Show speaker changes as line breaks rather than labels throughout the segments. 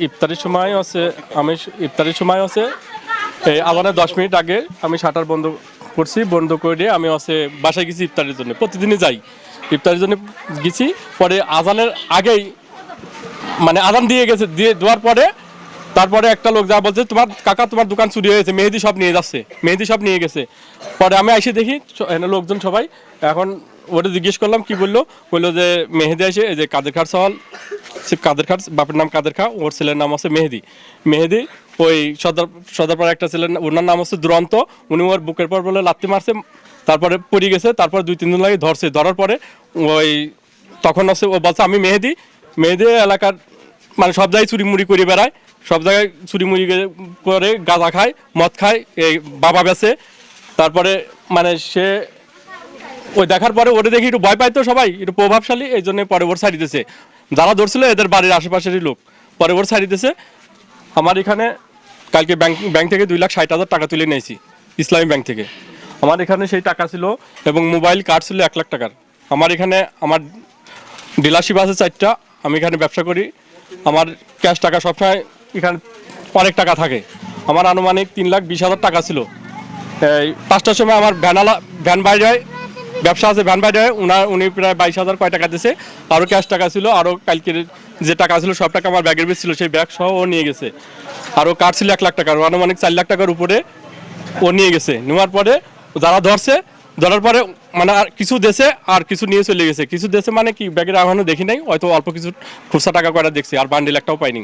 ইফতারের সময় আছে আমি ইফতারের সময় আছে এই আজানের 10 মিনিট আগে আমি শাটার বন্ধ করছি, বন্ধ করে আমি আছে বাসায় গেছি ইফতারের জন্য। প্রতিদিনই যাই ইফতারের জন্য গেছি। পরে আজানের আগেই মানে আজান দিয়ে গেছে, দিয়ে দেওয়ার পরে তারপরে একটা লোক যা বলছে তোমার কাকা তোমার দোকান চুরি হয়েছে, মেহেদি সব নিয়ে যাচ্ছে, মেহেদি সব নিয়ে গেছে। পরে আমি এসে দেখি লোকজন সবাই, এখন ওটা জিজ্ঞেস করলাম কি বললো, বললো যে মেহেদি এসে এই যে কাদের খার সওয়াল, কাদের খার বাপের নাম কাদের খা, ওর ছেলের নাম আছে মেহেদি। মেহেদি ওই সর্দারপাড়া একটা ছেলের ওনার নাম হচ্ছে দুরন্ত, উনি ওর বুকের পর বলে লাত্তি মারছে, তারপরে পড়ে গেছে। তারপর 2-3 দিন লাগে ধরছে, ধরার পরে ওই তখন আছে ও বলছে আমি মেহেদি। মেহেদি এলাকার মানে সব জায়গায় চুরি মুড়ি করে বেড়ায়, সব জায়গায় চুরি মুড়ি করে গাঁজা খায়, মদ খায়, এই বাবা বেচে। তারপরে মানে সে ওই দেখার পরে ওটা দেখি একটু ভয় পাইতো সবাই, একটু প্রভাবশালী, এই জন্য পরে ওর সাইড দিতেছে। যারা ধরছিল এদের বাড়ির আশেপাশেরই লোক, পরে ওর সাইড দিতেছে। আমার এখানে কালকে ব্যাংক থেকে 2,60,000 টাকা তুলে নিয়েছি, ইসলামী ব্যাংক থেকে। আমার এখানে সেই টাকা ছিল এবং মোবাইল কার্ড ছিল 1 লাখ টাকার। আমার এখানে আমার ডিলারশিপ আছে 4টা, আমি এখানে ব্যবসা করি। আমার ক্যাশ টাকা সবসময় এখানে অনেক টাকা থাকে। আমার আনুমানিক 3,20,000 টাকা ছিল। এই 5টার সময় আমার ভ্যান বাইরে হয়, ব্যবসা আছে, ভ্যান বাইরে হয়। উনি প্রায় 22,000 কয় টাকা দিয়েছে। আরও ক্যাশ টাকা ছিল, আরও কালকের যে টাকা ছিল সব টাকা আমার ব্যাগের ভিতরে ছিল, সেই ব্যাগ সহ ও নিয়ে গেছে। আরও কার্ড ছিল 1 লাখ টাকার, আনুমানিক 4 লাখ টাকার উপরে ও নিয়ে গেছে। নেওয়ার পরে যারা ধরছে, ধরার পরে মানে আর কিছু দেশে আর কিছু নিয়ে চলে গেছে। কিছু দেশে মানে কি ব্যাগের এখনো দেখি নাই, হয়তো অল্প কিছু খুচরা টাকা কয়টা দেখছি, আর বান্ডিল একটাও পাইনি।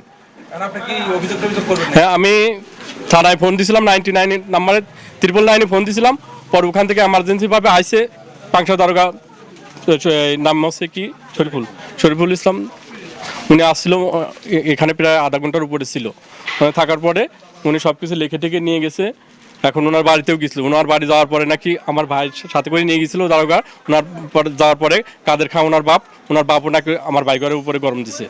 হ্যাঁ, আমি থানায় ফোন দিয়েছিলাম, 99 নাম্বারে 999 ফোন দিয়েছিলাম। পরে ওখান থেকে এমার্জেন্সিভাবে আইসে পাংশা দারোগা, নাম হচ্ছে কি শরীফুল ইসলাম, উনি আসছিল এখানে প্রায় আধা ঘন্টার উপরে ছিল। থাকার পরে উনি সব কিছু লিখে টেকে নিয়ে গেছে। এখন ওনার বাড়িতেও গেছিল, ওনার বাড়ি যাওয়ার পরে নাকি আমার ভাইয়ের সাথে করে নিয়ে গেছিলো দারোগা। ওনার পরে যাওয়ার পরে কাদের খা ওনার বাপ ওনাকে আমার বাইকের উপরে গরম দিছে।